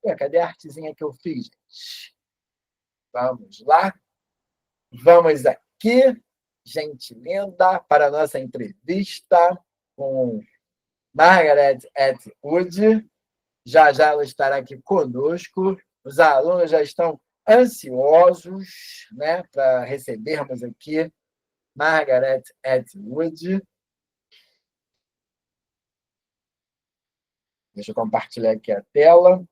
Ué, cadê a artezinha que eu fiz, gente? Vamos lá. Vamos aqui, gente linda, para a nossa entrevista com Margaret Atwood. Já já ela estará aqui conosco. Os alunos já estão ansiosos, né, para recebermos aqui Margaret Atwood. Deixa eu compartilhar aqui a tela.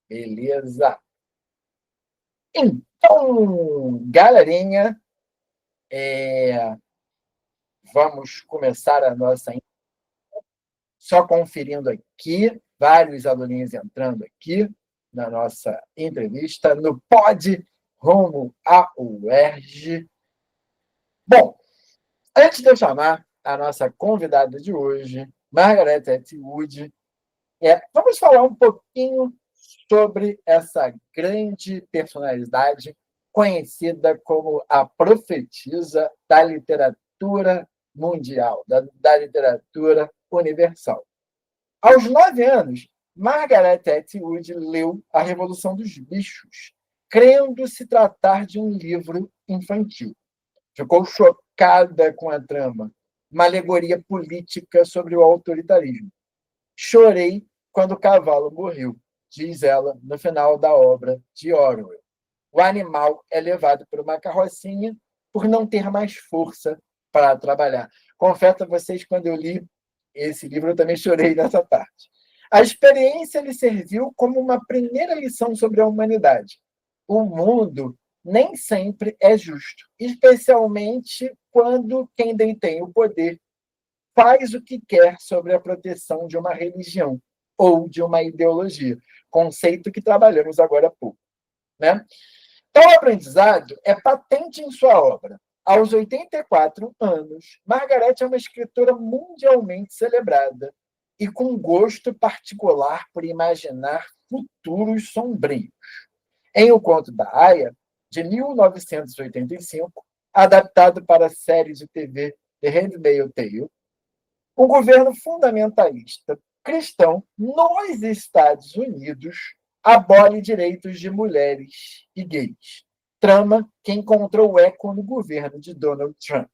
Beleza. Então, galerinha, vamos começar a nossa. Só conferindo aqui, vários aluninhos entrando aqui na nossa entrevista, no Pod Rumo à UERJ. Bom, antes de eu chamar a nossa convidada de hoje, Margaret Atwood, vamos falar um pouquinho sobre essa grande personalidade conhecida como a profetisa da literatura mundial, da literatura universal. Aos 9 anos, Margaret Atwood leu A Revolução dos Bichos, crendo se tratar de um livro infantil. Ficou chocada com a trama, uma alegoria política sobre o autoritarismo. Chorei quando o cavalo morreu, diz ela no final da obra de Orwell. O animal é levado por uma carrocinha por não ter mais força para trabalhar. Confesso a vocês, quando eu li esse livro, eu também chorei nessa parte. A experiência lhe serviu como uma primeira lição sobre a humanidade. O mundo nem sempre é justo, especialmente quando quem detém o poder faz o que quer sobre a proteção de uma religião ou de uma ideologia, conceito que trabalhamos agora há pouco, né? Tal aprendizado é patente em sua obra. Aos 84 anos, Margaret é uma escritora mundialmente celebrada e com gosto particular por imaginar futuros sombrios. Em O Conto da Aia, de 1985, adaptado para a série de TV The Handmaid's Tale, o governo fundamentalista cristão nos Estados Unidos abole direitos de mulheres e gays, trama que encontrou eco no governo de Donald Trump.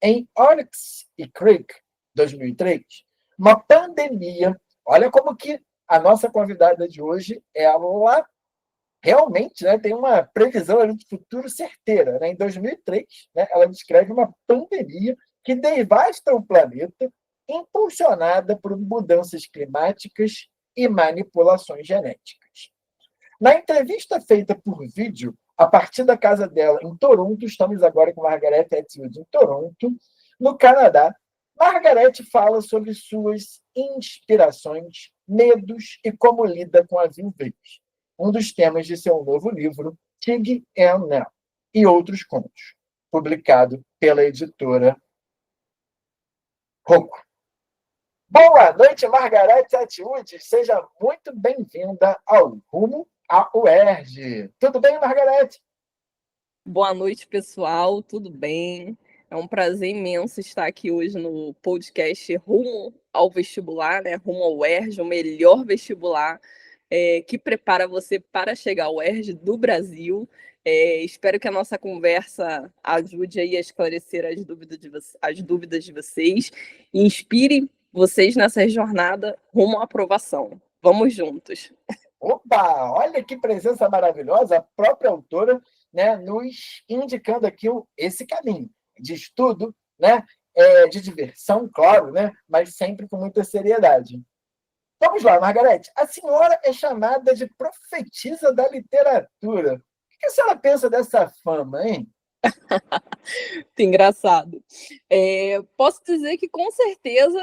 Em Oryx e Creek, 2003, uma pandemia, olha como que a nossa convidada de hoje, ela realmente, né, tem uma previsão de futuro certeira. Né? Em 2003, né, ela descreve uma pandemia que devasta o planeta, impulsionada por mudanças climáticas e manipulações genéticas. Na entrevista feita por vídeo, a partir da casa dela em Toronto, estamos agora com Margaret Atwood em Toronto, no Canadá, Margaret fala sobre suas inspirações, medos e como lida com a viuvez, um dos temas de seu novo livro, Tig and Nell, e outros contos, publicado pela editora Rocco. Boa noite, Margaret Atwood. Seja muito bem-vinda ao Rumo à UERJ. Tudo bem, Margaret? Boa noite, pessoal. Tudo bem? É um prazer imenso estar aqui hoje no podcast Rumo ao Vestibular, né? Rumo ao UERJ, o melhor vestibular que prepara você para chegar ao UERJ do Brasil. Espero que a nossa conversa ajude aí a esclarecer as dúvidas de vocês e inspire vocês nessa jornada rumo à aprovação. Vamos juntos. Opa, olha que presença maravilhosa, a própria autora, né, nos indicando aqui esse caminho de estudo, né, de diversão, claro, né, mas sempre com muita seriedade. Vamos lá, Margaret. A senhora é chamada de profetisa da literatura. O que a senhora pensa dessa fama, hein? Que engraçado. Posso dizer que, com certeza,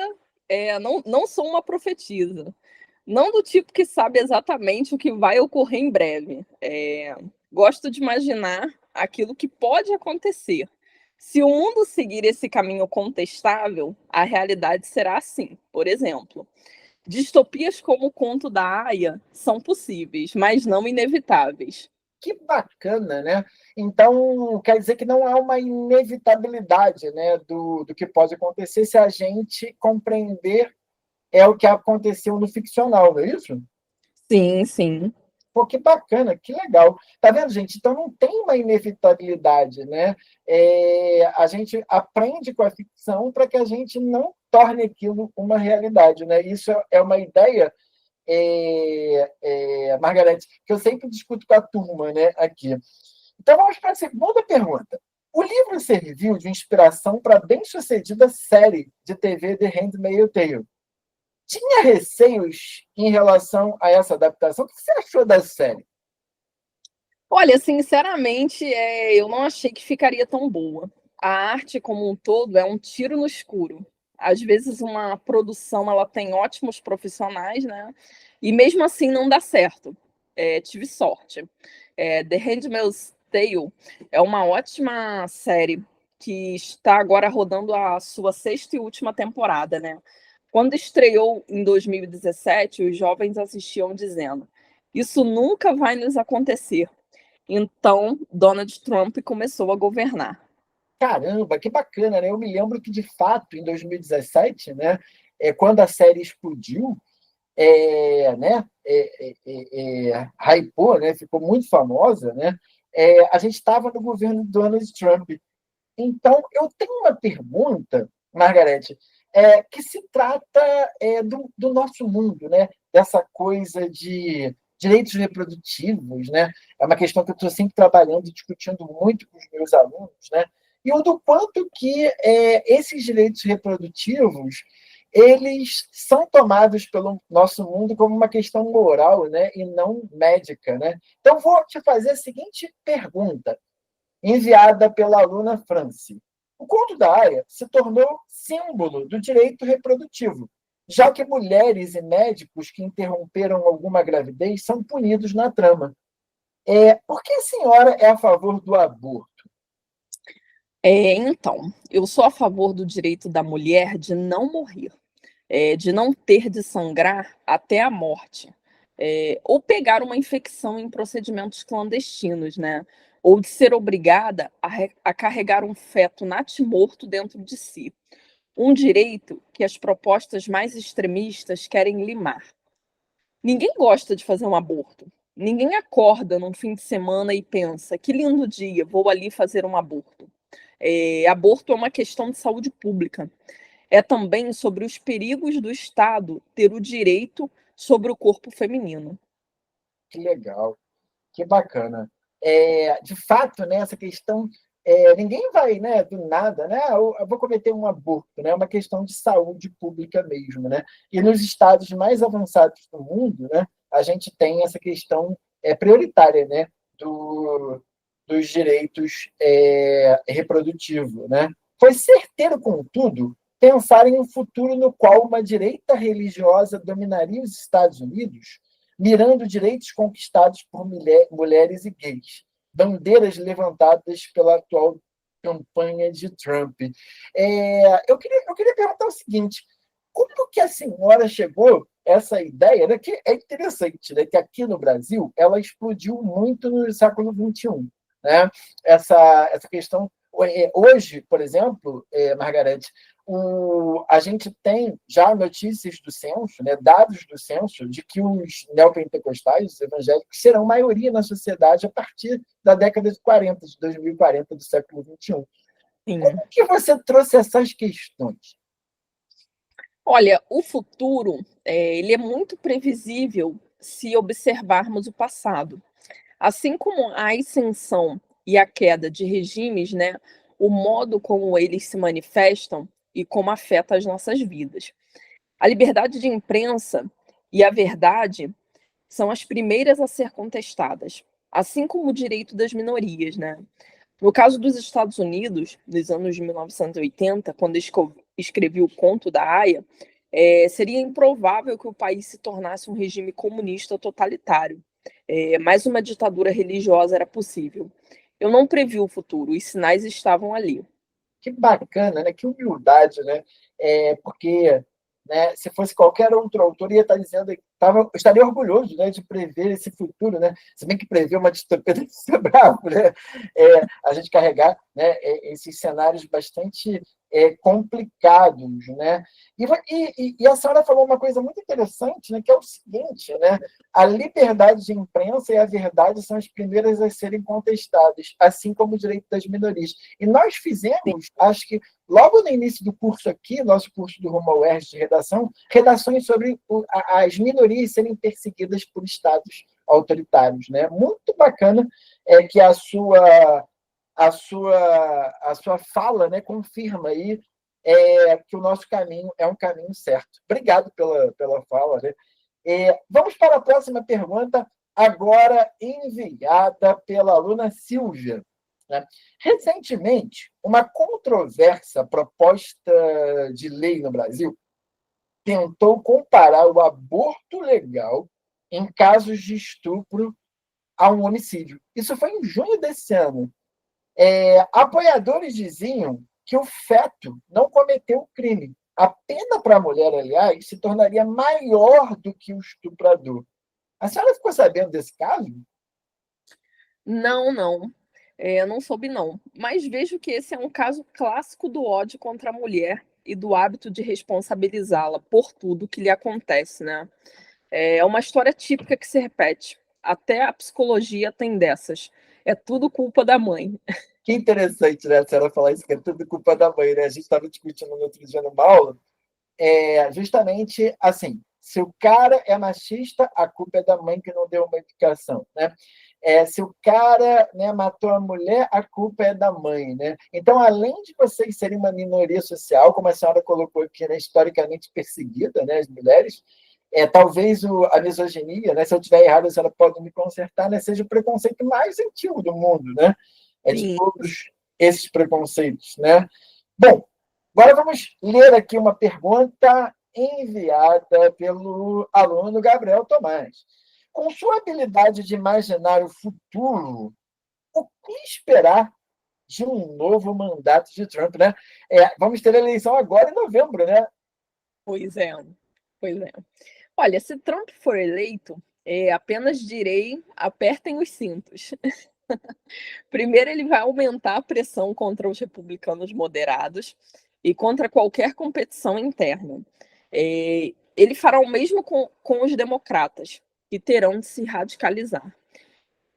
não sou uma profetisa. Não do tipo que sabe exatamente o que vai ocorrer em breve. Gosto de imaginar aquilo que pode acontecer. Se o mundo seguir esse caminho contestável, a realidade será assim. Por exemplo, distopias como o Conto da Aia são possíveis, mas não inevitáveis. Que bacana, né? Então, quer dizer que não há uma inevitabilidade, né, do que pode acontecer se a gente compreender é o que aconteceu no ficcional, não é isso? Sim, sim. Pô, que bacana, que legal. Tá vendo, gente? Então não tem uma inevitabilidade, né? A gente aprende com a ficção para que a gente não torne aquilo uma realidade, né? Isso é uma ideia, Margarete, que eu sempre discuto com a turma, né, aqui. Então vamos para a segunda pergunta. O livro serviu de inspiração para a bem-sucedida série de TV The Handmaid's Tale. Tinha receios em relação a essa adaptação? O que você achou da série? Olha, sinceramente, eu não achei que ficaria tão boa. A arte como um todo é um tiro no escuro. Às vezes uma produção ela tem ótimos profissionais, né? E mesmo assim não dá certo. Tive sorte. The Handmaid's Tale é uma ótima série que está agora rodando a sua sexta e última temporada, né? Quando estreou em 2017, os jovens assistiam dizendo: Isso nunca vai nos acontecer. Então, Donald Trump começou a governar. Caramba, que bacana, né? Eu me lembro que, de fato, em 2017, né, quando a série explodiu, né, hypou, né, ficou muito famosa, né, a gente estava no governo do Donald Trump. Então, eu tenho uma pergunta, Margarete, que se trata do nosso mundo, né? Dessa coisa de direitos reprodutivos, né? É uma questão que eu estou sempre trabalhando e discutindo muito com os meus alunos, né? E o do quanto que esses direitos reprodutivos eles são tomados pelo nosso mundo como uma questão moral, né? E não médica, né? Então, vou te fazer a seguinte pergunta enviada pela aluna Franci. O conto da Aya se tornou símbolo do direito reprodutivo, já que mulheres e médicos que interromperam alguma gravidez são punidos na trama. Por que a senhora é a favor do aborto? Então, eu sou a favor do direito da mulher de não morrer, de não ter de sangrar até a morte, ou pegar uma infecção em procedimentos clandestinos, né? Ou de ser obrigada a carregar um feto natimorto dentro de si. Um direito que as propostas mais extremistas querem limar. Ninguém gosta de fazer um aborto. Ninguém acorda num fim de semana e pensa: que lindo dia, vou ali fazer um aborto. Aborto é uma questão de saúde pública. É também sobre os perigos do Estado ter o direito sobre o corpo feminino. Que legal, que bacana. De fato, né, essa questão, ninguém vai, né, do nada, né, eu vou cometer um aborto, né, é uma questão de saúde pública mesmo, né, e nos estados mais avançados do mundo, né, a gente tem essa questão prioritária, né, dos direitos reprodutivos, né. Foi certeiro, contudo, pensar em um futuro no qual uma direita religiosa dominaria os Estados Unidos, mirando direitos conquistados por mulheres e gays, bandeiras levantadas pela atual campanha de Trump. Eu queria perguntar o seguinte: como que a senhora chegou a essa ideia, né, que é interessante, né, que aqui no Brasil ela explodiu muito no século XXI, né? Essa questão. Hoje, por exemplo, Margarete, a gente tem já notícias do censo, né, dados do censo, de que os neopentecostais, os evangélicos, serão maioria na sociedade a partir da década de 40, de 2040, do século XXI. Sim. Como que você trouxe essas questões? Olha, o futuro, ele é muito previsível se observarmos o passado. Assim como a ascensão e a queda de regimes, né, o modo como eles se manifestam e como afeta as nossas vidas. A liberdade de imprensa e a verdade são as primeiras a ser contestadas, assim como o direito das minorias, né? No caso dos Estados Unidos, nos anos de 1980, quando escrevi o Conto da Aia, seria improvável que o país se tornasse um regime comunista totalitário, mas uma ditadura religiosa era possível. Eu não previ o futuro, os sinais estavam ali. Que bacana, né? Que humildade, né? Porque, né, se fosse qualquer outro autor, ia estar dizendo que estaria orgulhoso, né, de prever esse futuro, né? Se bem que prever uma distopia deve ser bravo, né? A gente carregar, né, esses cenários bastante complicados, né? E a senhora falou uma coisa muito interessante, né, que é o seguinte, né? A liberdade de imprensa e a verdade são as primeiras a serem contestadas, assim como o direito das minorias. E nós fizemos, acho que logo no início do curso aqui, nosso curso do Rumo ao UERJ de redação, redações sobre as minorias serem perseguidas por estados autoritários, né? Muito bacana que a sua fala, né, confirma aí que o nosso caminho é um caminho certo. Obrigado pela fala. Né? Vamos para a próxima pergunta, agora enviada pela aluna Silvia. Né? Recentemente, uma controversa proposta de lei no Brasil tentou comparar o aborto legal em casos de estupro a um homicídio. Isso foi em junho desse ano. Apoiadores diziam que o feto não cometeu o crime. A pena para a mulher, aliás, se tornaria maior do que o estuprador. A senhora ficou sabendo desse caso? Não, não. Não soube, não. Mas vejo que esse é um caso clássico do ódio contra a mulher e do hábito de responsabilizá-la por tudo que lhe acontece, né? É uma história típica que se repete. Até a psicologia tem dessas. É tudo culpa da mãe. Que interessante, né, a senhora falar isso, que é tudo culpa da mãe, né? A gente estava discutindo no outro dia numa aula, justamente assim, se o cara é machista, a culpa é da mãe que não deu uma educação, né? Se o cara, né, matou a mulher, a culpa é da mãe, né? Então, além de vocês serem uma minoria social, como a senhora colocou aqui, né, historicamente perseguida, né, as mulheres, talvez a misoginia, né, se eu estiver errado, a senhora pode me consertar, né, seja o preconceito mais antigo do mundo, né? De Sim. todos esses preconceitos, né? Bom, agora vamos ler aqui uma pergunta enviada pelo aluno Gabriel Tomás. Com sua habilidade de imaginar o futuro, o que esperar de um novo mandato de Trump, né? Vamos ter a eleição agora em novembro, né? Pois é, pois é. Olha, se Trump for eleito, apenas direi: apertem os cintos. Primeiro, ele vai aumentar a pressão contra os republicanos moderados e contra qualquer competição interna. Ele fará o mesmo com os democratas, que terão de se radicalizar.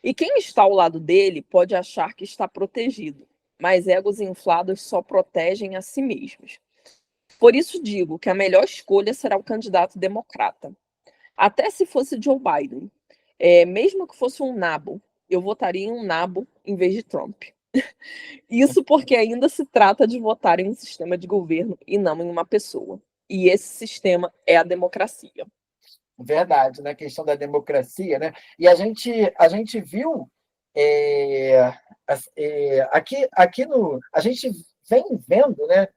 E quem está ao lado dele pode achar que está protegido, mas egos inflados só protegem a si mesmos. Por isso digo que a melhor escolha será o candidato democrata. Até se fosse Joe Biden, mesmo que fosse um nabo, eu votaria em um nabo em vez de Trump. Isso porque ainda se trata de votar em um sistema de governo e não em uma pessoa. E esse sistema é a democracia. Verdade, na questão da democracia, né? E a gente viu aqui a gente vem vendo, né?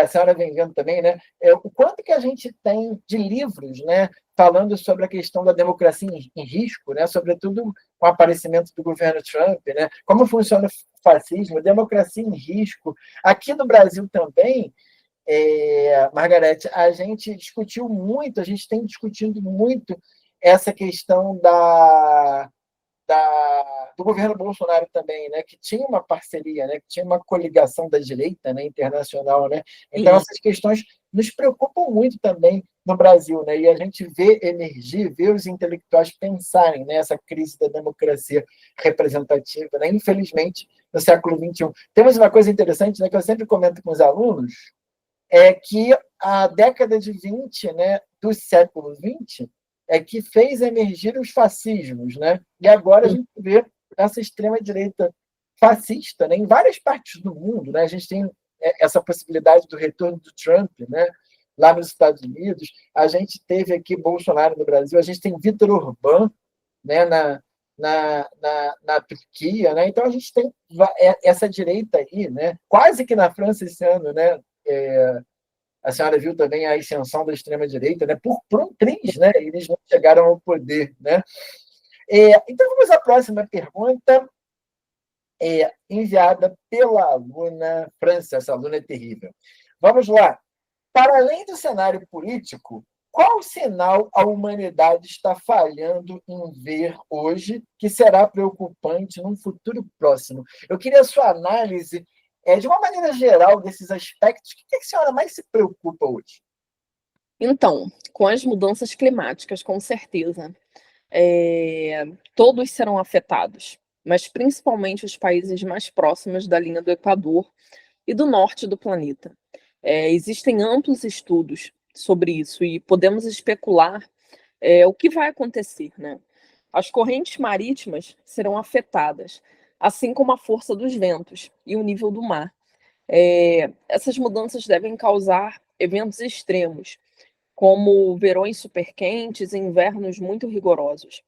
A senhora vem vendo também, né? O quanto que a gente tem de livros, né? Falando sobre a questão da democracia em risco, né? Sobretudo com o aparecimento do governo Trump, né? Como funciona o fascismo, democracia em risco. Aqui no Brasil também, Margarete, a gente discutiu muito, a gente tem discutido muito essa questão do governo Bolsonaro também, né, que tinha uma parceria, né, que tinha uma coligação da direita, né, internacional, né? Então Sim. essas questões nos preocupam muito também no Brasil, né? E a gente vê emergir, vê os intelectuais pensarem nessa crise da democracia representativa, né? Infelizmente, no século XXI. Temos uma coisa interessante, né, que eu sempre comento com os alunos, que a década de 20, né, do século XX, que fez emergir os fascismos, né? E agora a gente vê essa extrema-direita fascista, né, em várias partes do mundo. Né? A gente tem essa possibilidade do retorno do Trump, né, lá nos Estados Unidos. A gente teve aqui Bolsonaro no Brasil, a gente tem Viktor Orbán, né, na Turquia. Né? Então, a gente tem essa direita aí, né, quase que na França esse ano, né, a senhora viu também a ascensão da extrema-direita, né? Por um triz, né? Eles não chegaram ao poder, né? Então, vamos à próxima pergunta, enviada pela aluna França. Essa aluna é terrível. Vamos lá. Para além do cenário político, qual sinal a humanidade está falhando em ver hoje que será preocupante num futuro próximo? Eu queria a sua análise De uma maneira geral, desses aspectos, o que a senhora mais se preocupa hoje? Então, com as mudanças climáticas, com certeza, todos serão afetados, mas principalmente os países mais próximos da linha do Equador e do norte do planeta. Existem amplos estudos sobre isso e podemos especular o que vai acontecer, né? As correntes marítimas serão afetadas, assim como a força dos ventos e o nível do mar. Essas mudanças devem causar eventos extremos, como verões superquentes e invernos muito rigorosos,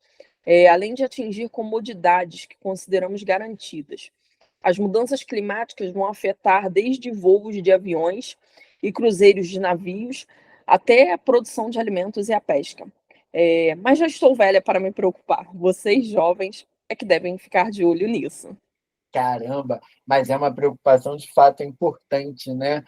além de atingir comodidades que consideramos garantidas. As mudanças climáticas vão afetar desde voos de aviões e cruzeiros de navios até a produção de alimentos e a pesca. Mas já estou velha para me preocupar. Vocês, jovens, é que devem ficar de olho nisso. Caramba, mas é uma preocupação de fato importante, né?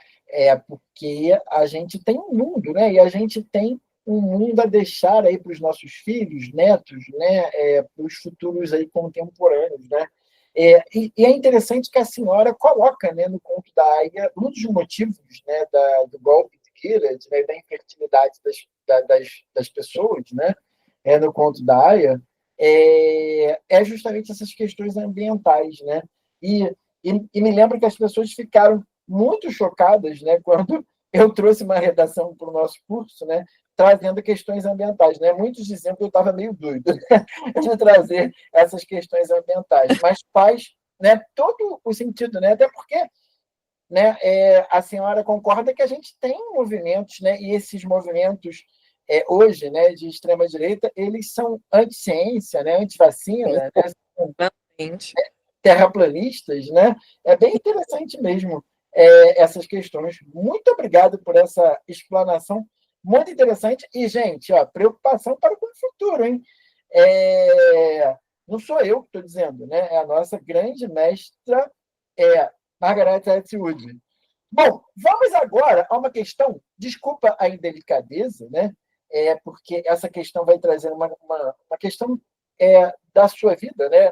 Porque a gente tem um mundo, né? E a gente tem um mundo a deixar aí para os nossos filhos, netos, né? Para os futuros aí contemporâneos, né? E é interessante que a senhora coloca, né, no conto da Aya um dos motivos, né, do golpe de Gilead, né, da infertilidade das pessoas, né? No conto da Aya, justamente essas questões ambientais, né? E, e me lembro que as pessoas ficaram muito chocadas, né, quando eu trouxe uma redação para o nosso curso, né, trazendo questões ambientais, né? Muitos diziam que eu estava meio doido, né, de trazer essas questões ambientais, mas faz, né, todo o sentido, né? Até porque, né, a senhora concorda que a gente tem movimentos, né, e esses movimentos hoje, né, de extrema direita, eles são anti-ciência, né, anti-vacina, né, Completamente. terraplanistas, né? É bem interessante mesmo essas questões. Muito obrigado por essa explanação muito interessante. E, gente, ó, preocupação para com o futuro, hein? Não sou eu que estou dizendo, né? É a nossa grande mestra, Margaret Atwood. Bom, vamos agora a uma questão, desculpa a indelicadeza, né? Porque essa questão vai trazer uma questão da sua vida, né?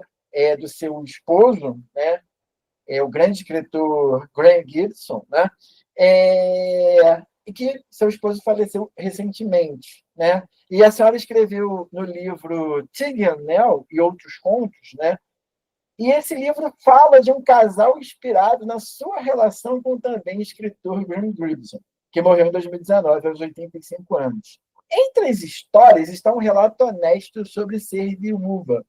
Do seu esposo, né? O grande escritor Graham Gibson, né? E que seu esposo faleceu recentemente, né? E a senhora escreveu no livro Tig and Nell e Outros Contos, né? E esse livro fala de um casal inspirado na sua relação com o também escritor Graham Gibson, que morreu em 2019, aos 85 anos. Entre as histórias está um relato honesto sobre ser viúva.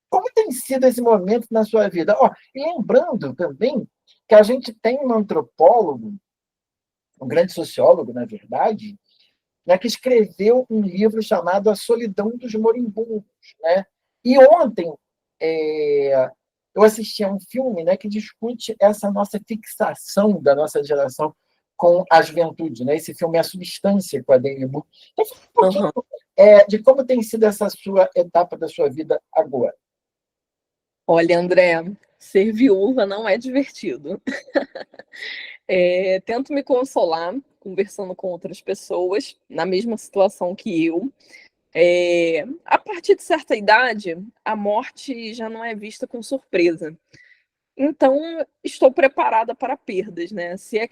Como tem sido esse momento na sua vida? E lembrando também que a gente tem um antropólogo, um grande sociólogo, na verdade, né, que escreveu um livro chamado A Solidão dos Moribundos. Né? E ontem eu assisti a um filme, né, que discute essa nossa fixação da nossa geração com a juventude. Né? Esse filme é A Substância, com a Demi Moore. Então, fala um pouquinho Uhum. de como tem sido essa sua etapa da sua vida agora. Olha, André, ser viúva não é divertido. Tento me consolar conversando com outras pessoas na mesma situação que eu. A partir de certa idade, a morte já não é vista com surpresa. Então, estou preparada para perdas, né? Se é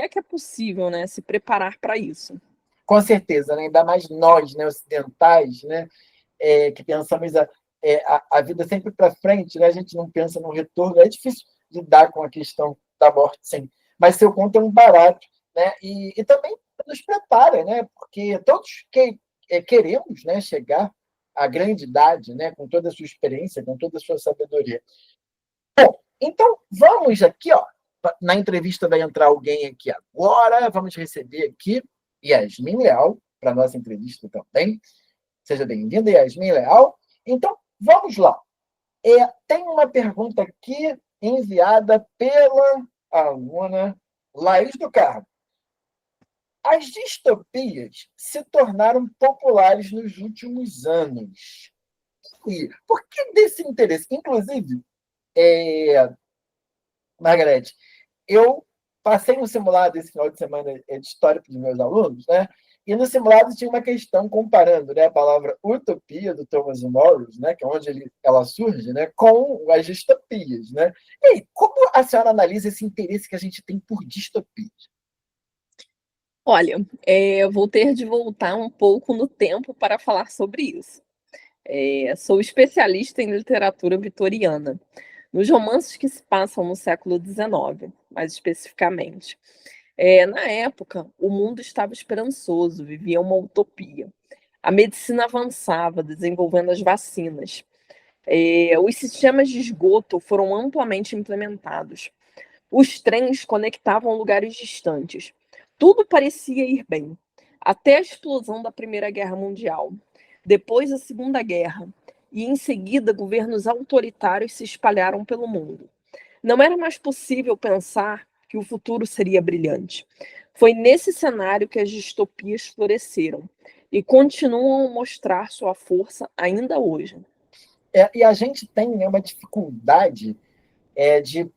que é possível, né, se preparar para isso. Com certeza, né? Ainda mais nós, né, ocidentais, né, que pensamos a vida sempre para frente, né? A gente não pensa no retorno, é difícil lidar com a questão da morte, sim. Mas seu conto é um barato, né? E também nos prepara, né? Porque todos queremos, né, chegar à grande idade, né, com toda a sua experiência, com toda a sua sabedoria. Bom, então vamos aqui, ó. Na entrevista vai entrar alguém aqui agora. Vamos receber aqui Yasmin Leal para a nossa entrevista também. Seja bem-vinda, Yasmin Leal. Então, vamos lá. Tem uma pergunta aqui enviada pela aluna Laís do Carmo. As distopias se tornaram populares nos últimos anos. E por que desse interesse? Inclusive, Margarete, eu passei um simulado esse final de semana de história para os meus alunos, né? E no simulado tinha uma questão comparando, né, a palavra utopia do Thomas Morris, né, que é onde ela surge, né, com as distopias, né? E aí, como a senhora analisa esse interesse que a gente tem por distopias? Olha, eu vou ter de voltar um pouco no tempo para falar sobre isso. Sou especialista em literatura vitoriana, nos romances que se passam no século XIX, mais especificamente. Na época, o mundo estava esperançoso, vivia uma utopia. A medicina avançava, desenvolvendo as vacinas. Os sistemas de esgoto foram amplamente implementados. Os trens conectavam lugares distantes. Tudo parecia ir bem, até a explosão da Primeira Guerra Mundial. Depois, a Segunda Guerra. E, em seguida, governos autoritários se espalharam pelo mundo. Não era mais possível pensar que o futuro seria brilhante. Foi nesse cenário que as distopias floresceram e continuam a mostrar sua força ainda hoje. E a gente tem, né, uma dificuldade de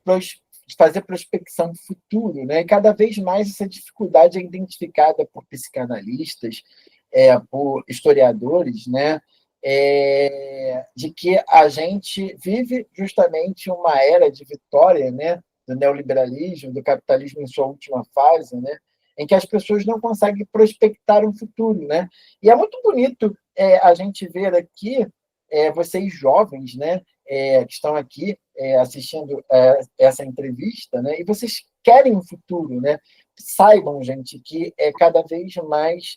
fazer prospecção futuro, né? E cada vez mais essa dificuldade é identificada por psicanalistas, por historiadores, né? De que a gente vive justamente uma era de vitória, né? Do neoliberalismo, do capitalismo em sua última fase, né? Em que as pessoas não conseguem prospectar um futuro, né? E é muito bonito a gente ver aqui vocês jovens, né? Que estão aqui assistindo essa entrevista, né? E vocês querem um futuro, né? Saibam, gente, que é cada vez mais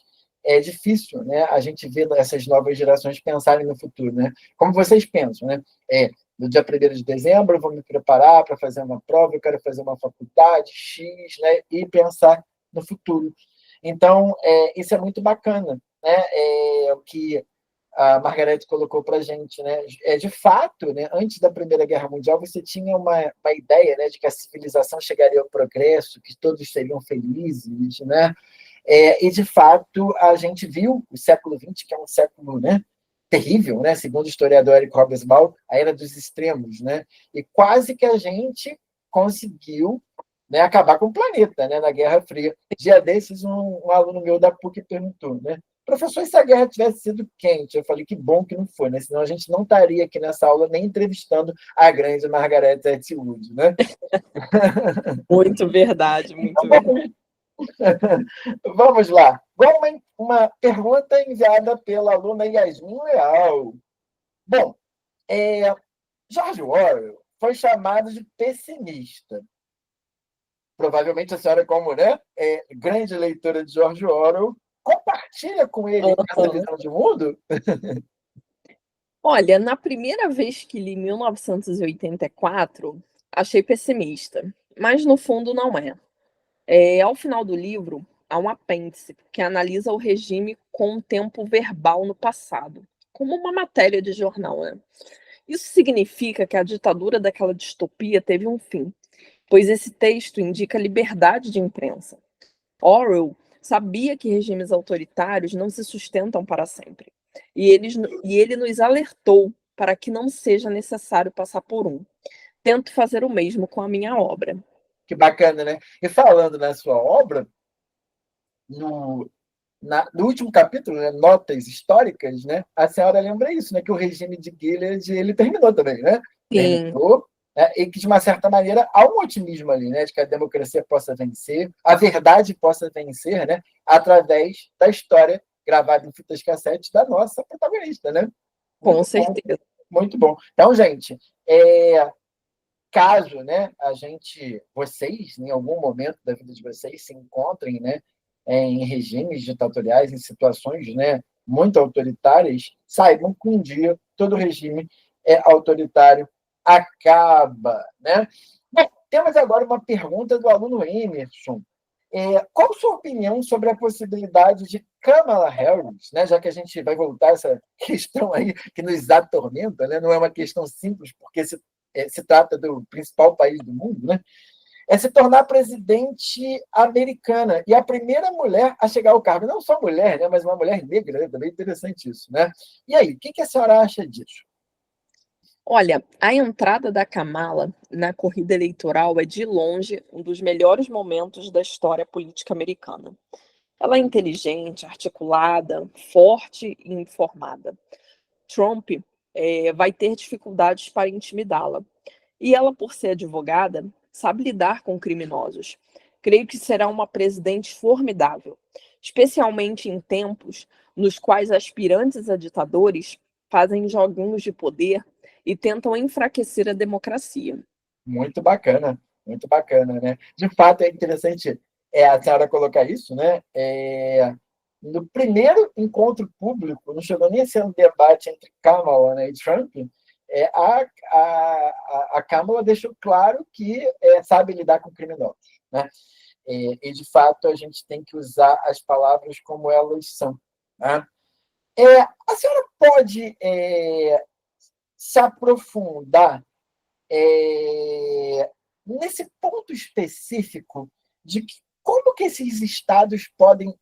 difícil, né? A gente vê essas novas gerações pensarem no futuro, né? Como vocês pensam, né? No dia 1º de dezembro, eu vou me preparar para fazer uma prova, eu quero fazer uma faculdade X, né? E pensar no futuro. Então, isso é muito bacana, né? O que a Margarete colocou para a gente, né? De fato, né, antes da Primeira Guerra Mundial, você tinha uma ideia, né, de que a civilização chegaria ao progresso, que todos seriam felizes, né? E, de fato, a gente viu o século XX, que é um século, né, terrível, né? Segundo o historiador Eric Hobsbawm, a era dos extremos, né? E quase que a gente conseguiu, né, acabar com o planeta, né, na Guerra Fria. Dia desses, um aluno meu da PUC perguntou, né? Professor, e se a guerra tivesse sido quente? Eu falei, que bom que não foi, né? Senão a gente não estaria aqui nessa aula nem entrevistando a grande Margaret Atwood, né? Muito verdade, muito verdade. Vamos lá. Uma pergunta enviada pela aluna Yasmin Leal. Bom, George Orwell foi chamado de pessimista. Provavelmente a senhora, como, né, grande leitora de George Orwell, compartilha com ele essa visão de mundo? Olha, na primeira vez que li 1984, achei pessimista, mas no fundo não é. Ao final do livro, há um apêndice que analisa o regime com um tempo verbal no passado, como uma matéria de jornal, né? Isso significa que a ditadura daquela distopia teve um fim, pois esse texto indica liberdade de imprensa. Orwell sabia que regimes autoritários não se sustentam para sempre, e ele nos alertou para que não seja necessário passar por um. Tento fazer o mesmo com a minha obra. Que bacana, né? E falando na sua obra, no último capítulo, né, Notas Históricas, né, a senhora lembra isso, né, que o regime de Gilead ele terminou também, né? Sim, Terminou, né, e que, de uma certa maneira, há um otimismo ali, né, de que a democracia possa vencer, a verdade possa vencer, né, através da história gravada em fitas cassete da nossa protagonista, né? com Muito bom, certeza. muito bom. Então, gente, caso, né, vocês, em algum momento da vida de vocês, se encontrem, né, em regimes ditatoriais, em situações, né, muito autoritárias, saibam que um dia todo regime autoritário acaba, né? Bom, temos agora uma pergunta do aluno Emerson. Qual a sua opinião sobre a possibilidade de Kamala Harris, né, já que a gente vai voltar a essa questão aí que nos atormenta, né, não é uma questão simples, porque se trata do principal país do mundo, né, se tornar presidente americana e a primeira mulher a chegar ao cargo. Não só mulher, né, mas uma mulher negra, né, também interessante isso. Né? E aí, o que a senhora acha disso? Olha, a entrada da Kamala na corrida eleitoral é de longe um dos melhores momentos da história política americana. Ela é inteligente, articulada, forte e informada. Trump vai ter dificuldades para intimidá-la. E ela, por ser advogada, sabe lidar com criminosos. Creio que será uma presidente formidável, especialmente em tempos nos quais aspirantes a ditadores fazem joguinhos de poder e tentam enfraquecer a democracia. Muito bacana, né? De fato, é interessante a senhora colocar isso, né? No primeiro encontro público, não chegou nem a ser um debate entre Kamala, né, e Trump, a Kamala deixou claro que sabe lidar com criminosos, né? E, de fato, a gente tem que usar as palavras como elas são, né? A senhora pode se aprofundar nesse ponto específico de como que esses estados podem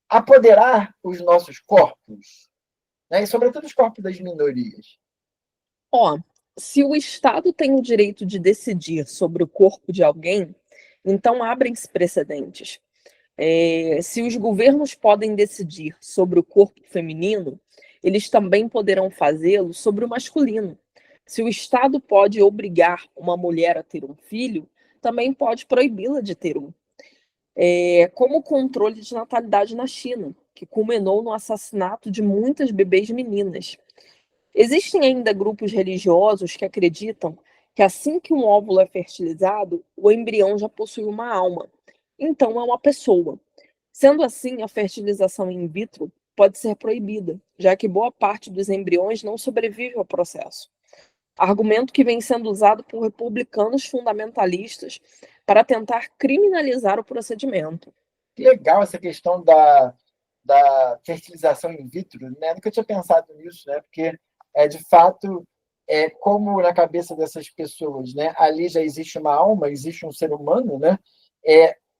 apoderar os nossos corpos, né? E sobretudo os corpos das minorias. Ó, se o Estado tem o direito de decidir sobre o corpo de alguém, então abrem-se precedentes. Se os governos podem decidir sobre o corpo feminino, eles também poderão fazê-lo sobre o masculino. Se o Estado pode obrigar uma mulher a ter um filho, também pode proibi-la de ter um. Como o controle de natalidade na China, que culminou no assassinato de muitas bebês meninas. Existem ainda grupos religiosos que acreditam que assim que um óvulo é fertilizado, o embrião já possui uma alma. Então é uma pessoa. Sendo assim, a fertilização in vitro pode ser proibida, já que boa parte dos embriões não sobrevive ao processo. Argumento que vem sendo usado por republicanos fundamentalistas para tentar criminalizar o procedimento. Que legal essa questão da fertilização in vitro, né? Nunca tinha pensado nisso, né? Porque, de fato, como na cabeça dessas pessoas, né? Ali já existe uma alma, existe um ser humano, né?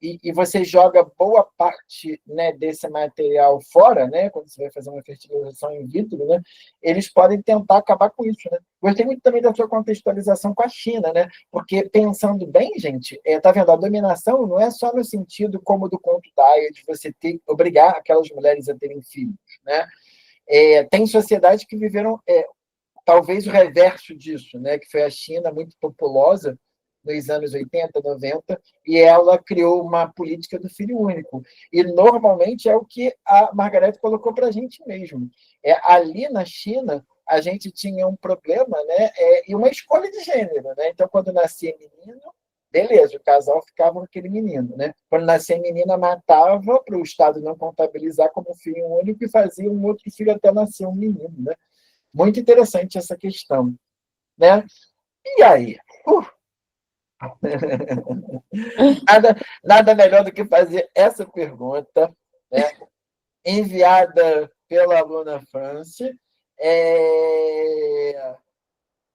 E você joga boa parte, né, desse material fora, né? Quando você vai fazer uma fertilização in vitro, né? Eles podem tentar acabar com isso, né? Gostei muito também da sua contextualização com a China, né? Porque, pensando bem, gente, tá vendo? A dominação não é só no sentido como do conto da Aya, de você obrigar aquelas mulheres a terem filhos, né? Tem sociedades que viveram talvez o reverso disso, né? Que foi a China, muito populosa nos anos 80, 90, e ela criou uma política do filho único. E, normalmente, é o que a Margareth colocou para a gente mesmo. Ali na China, a gente tinha um problema, né? E uma escolha de gênero, né? Então, quando nascia menino, beleza, o casal ficava com aquele menino, né? Quando nascia menina, matava para o Estado não contabilizar como filho único e fazia um outro filho até nascer um menino, né? Muito interessante essa questão, né? E aí? Nada melhor do que fazer essa pergunta, né? Enviada pela aluna France. E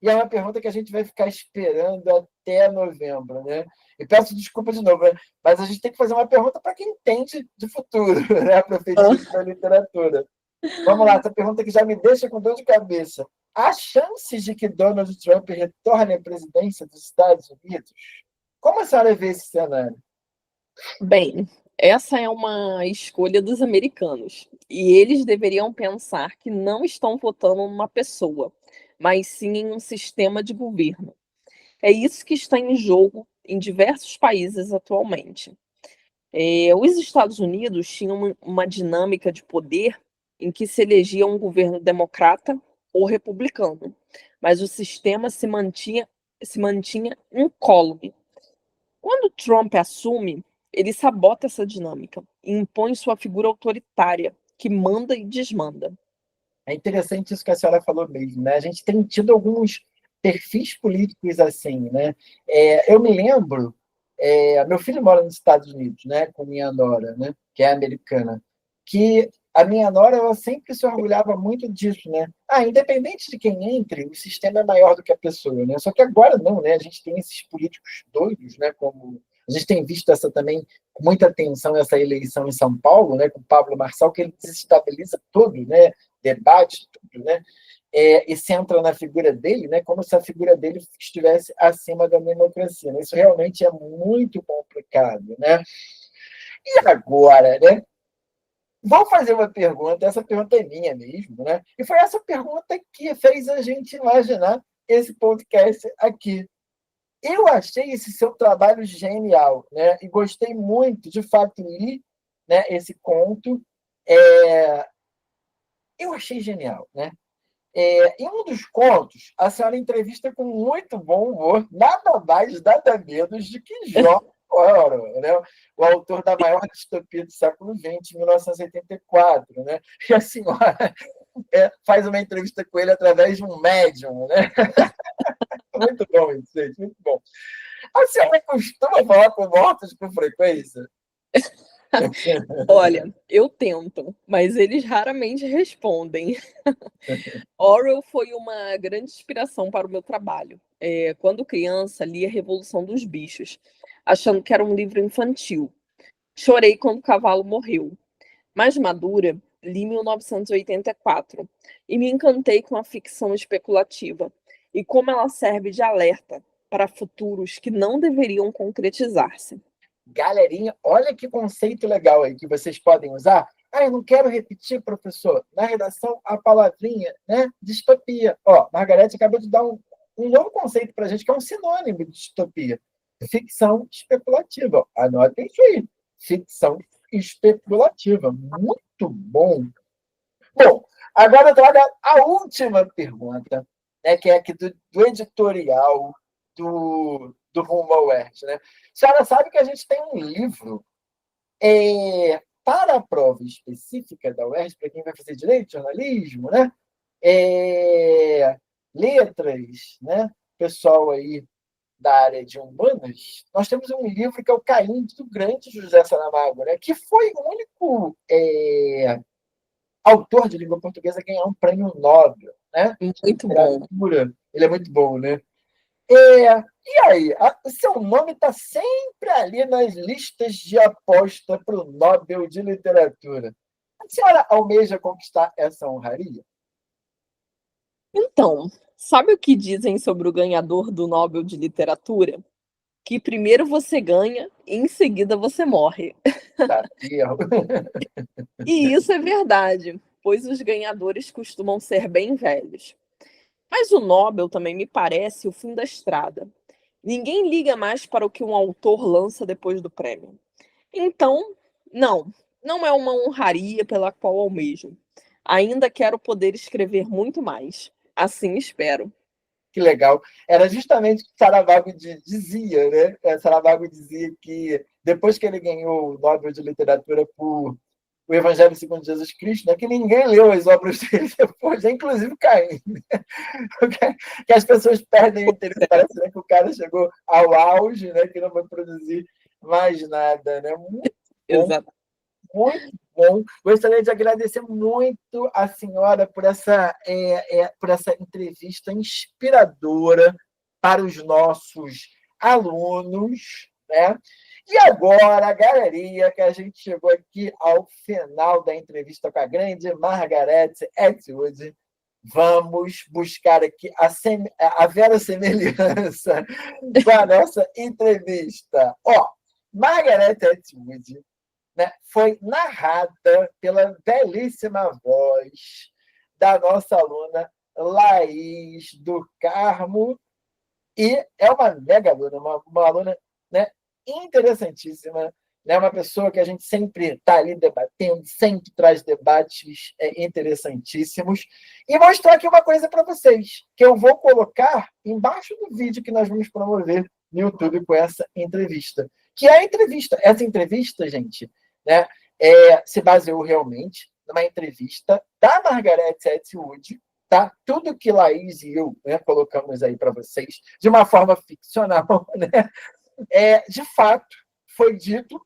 é uma pergunta que a gente vai ficar esperando até novembro, né? E peço desculpa de novo, né? Mas a gente tem que fazer uma pergunta para quem entende de futuro, né? A profecia da literatura. Vamos lá, essa pergunta que já me deixa com dor de cabeça. Há chances de que Donald Trump retorne à presidência dos Estados Unidos? Como a senhora vê esse cenário? Bem, essa é uma escolha dos americanos. E eles deveriam pensar que não estão votando numa pessoa, mas sim em um sistema de governo. É isso que está em jogo em diversos países atualmente. Os Estados Unidos tinham uma dinâmica de poder em que se elegia um governo democrata ou republicano, mas o sistema se mantinha incólume. Quando Trump assume, ele sabota essa dinâmica e impõe sua figura autoritária, que manda e desmanda. É interessante isso que a senhora falou mesmo, né? A gente tem tido alguns perfis políticos assim, né? Eu me lembro, meu filho mora nos Estados Unidos, né? Com minha nora, né? Que é americana, que a minha nora ela sempre se orgulhava muito disso, né? Independente de quem entre, o sistema é maior do que a pessoa, né? Só que agora não, né? A gente tem esses políticos doidos, né? Como A gente tem visto essa também com muita atenção essa eleição em São Paulo, né, com o Pablo Marçal, que ele desestabiliza tudo, né, debate, tudo, né, e centra na figura dele, né, como se a figura dele estivesse acima da democracia. Isso realmente é muito complicado, né? E agora, né? Vou fazer uma pergunta, essa pergunta é minha mesmo, né? E foi essa pergunta que fez a gente imaginar esse podcast aqui. Eu achei esse seu trabalho genial, né? E gostei muito, de fato, li, né, esse conto. Eu achei genial, né? Em um dos contos, a senhora entrevista com muito bom humor, nada mais, nada menos do que George Orwell, né? O autor da maior distopia do século XX, 1984. Né? E a senhora faz uma entrevista com ele através de um médium. Né? Muito bom isso, gente, muito bom. A senhora costuma falar com mortos com frequência? Olha, eu tento, mas eles raramente respondem. Orwell foi uma grande inspiração para o meu trabalho. Quando criança, li A Revolução dos Bichos, achando que era um livro infantil. Chorei quando o cavalo morreu. Mais madura, li 1984 e me encantei com a ficção especulativa e como ela serve de alerta para futuros que não deveriam concretizar-se. Galerinha, olha que conceito legal aí que vocês podem usar. Eu não quero repetir, professor. Na redação, a palavrinha, né? Distopia. Margarete acabou de dar um novo conceito para a gente, que é um sinônimo de distopia. Ficção especulativa. Anotem isso aí. Ficção especulativa. Muito bom. Bom, agora eu trago a última pergunta, né, que é aqui do editorial do Rumo ao UERJ. Né? A senhora sabe que a gente tem um livro para a prova específica da UERJ, para quem vai fazer direito, jornalismo, né? Letras, né? Pessoal aí da área de humanas, nós temos um livro que é o Caim do grande José Saramago, né? Que foi o único autor de língua portuguesa a ganhar um prêmio Nobel, né? Muito bom. Ele é muito bom, né? E aí, o seu nome está sempre ali nas listas de aposta para o Nobel de Literatura. A senhora almeja conquistar essa honraria? Então, sabe o que dizem sobre o ganhador do Nobel de Literatura? Que primeiro você ganha e em seguida você morre. Tá, erro. E isso é verdade, pois os ganhadores costumam ser bem velhos. Mas o Nobel também me parece o fim da estrada. Ninguém liga mais para o que um autor lança depois do prêmio. Então, não é uma honraria pela qual almejo. Ainda quero poder escrever muito mais. Assim espero. Que legal. Era justamente o que Saramago dizia, né? Saramago dizia que depois que ele ganhou o Nobel de Literatura por O Evangelho segundo Jesus Cristo, né? Que ninguém leu as obras dele depois, inclusive Caim. Que as pessoas perdem o interesse, parece, né, que o cara chegou ao auge, né? Que não vai produzir mais nada, né? Muito bom. Exato. Muito bom. Gostaria de agradecer muito a senhora por essa entrevista inspiradora para os nossos alunos. Né? E agora, galerinha, que a gente chegou aqui ao final da entrevista com a grande Margarete Atwood, vamos buscar aqui a verossemelhança com a nossa entrevista. Margarete Atwood, né, foi narrada pela belíssima voz da nossa aluna Laís do Carmo, e é uma mega aluna, uma aluna, né, interessantíssima, né, uma pessoa que a gente sempre está ali debatendo, sempre traz debates interessantíssimos. E vou mostrar aqui uma coisa para vocês, que eu vou colocar embaixo do vídeo que nós vamos promover no YouTube com essa entrevista. Que é a entrevista. Essa entrevista, gente, né, se baseou realmente numa entrevista da Margarete Atwood, tá? Tudo que Laís e eu, né, colocamos aí para vocês, de uma forma ficcional, né? De fato, foi dito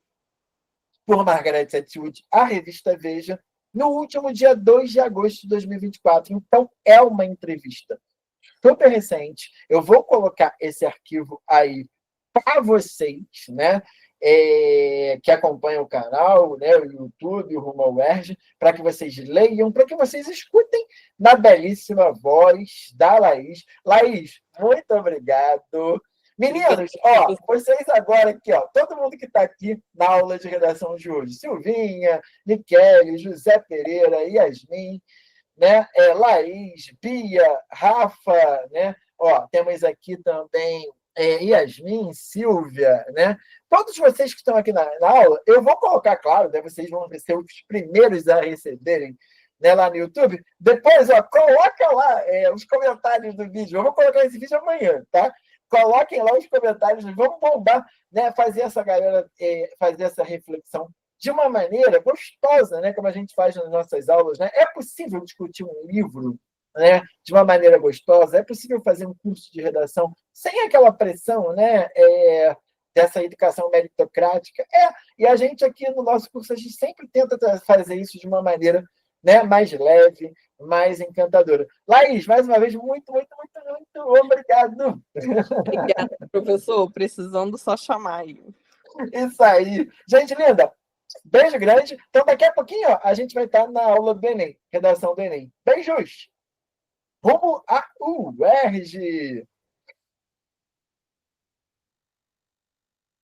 por Margarete Atwood à revista Veja no último dia 2 de agosto de 2024. Então, é uma entrevista super recente. Eu vou colocar esse arquivo aí para vocês, né? Que acompanham o canal, né, o YouTube, o Rumo ao UERJ, para que vocês leiam, para que vocês escutem na belíssima voz da Laís. Laís, muito obrigado. Meninos, ó, vocês agora aqui, ó, todo mundo que está aqui na aula de redação de hoje, Silvinha, Michele, José Pereira, Yasmin, né, Laís, Bia, Rafa, né, ó, temos aqui também Yasmin, Silvia, né? Todos vocês que estão aqui na aula, eu vou colocar, claro, né, vocês vão ser os primeiros a receberem, né, lá no YouTube. Depois, ó, coloca lá os comentários do vídeo. Eu vou colocar esse vídeo amanhã, tá? Coloquem lá os comentários, vamos bombar, né? Fazer essa galera fazer essa reflexão de uma maneira gostosa, né? Como a gente faz nas nossas aulas, né? É possível discutir um livro, né, de uma maneira gostosa? É possível fazer um curso de redação sem aquela pressão, né, dessa educação meritocrática? E a gente aqui no nosso curso, a gente sempre tenta fazer isso de uma maneira, né, mais leve, mais encantadora. Laís, mais uma vez, muito, muito, muito, muito obrigado. Obrigada, professor. Precisando só chamar aí. Isso aí. Gente linda, beijo grande. Então, daqui a pouquinho, ó, a gente vai estar na aula do Enem, redação do Enem. Beijos! Rumo a UERJ!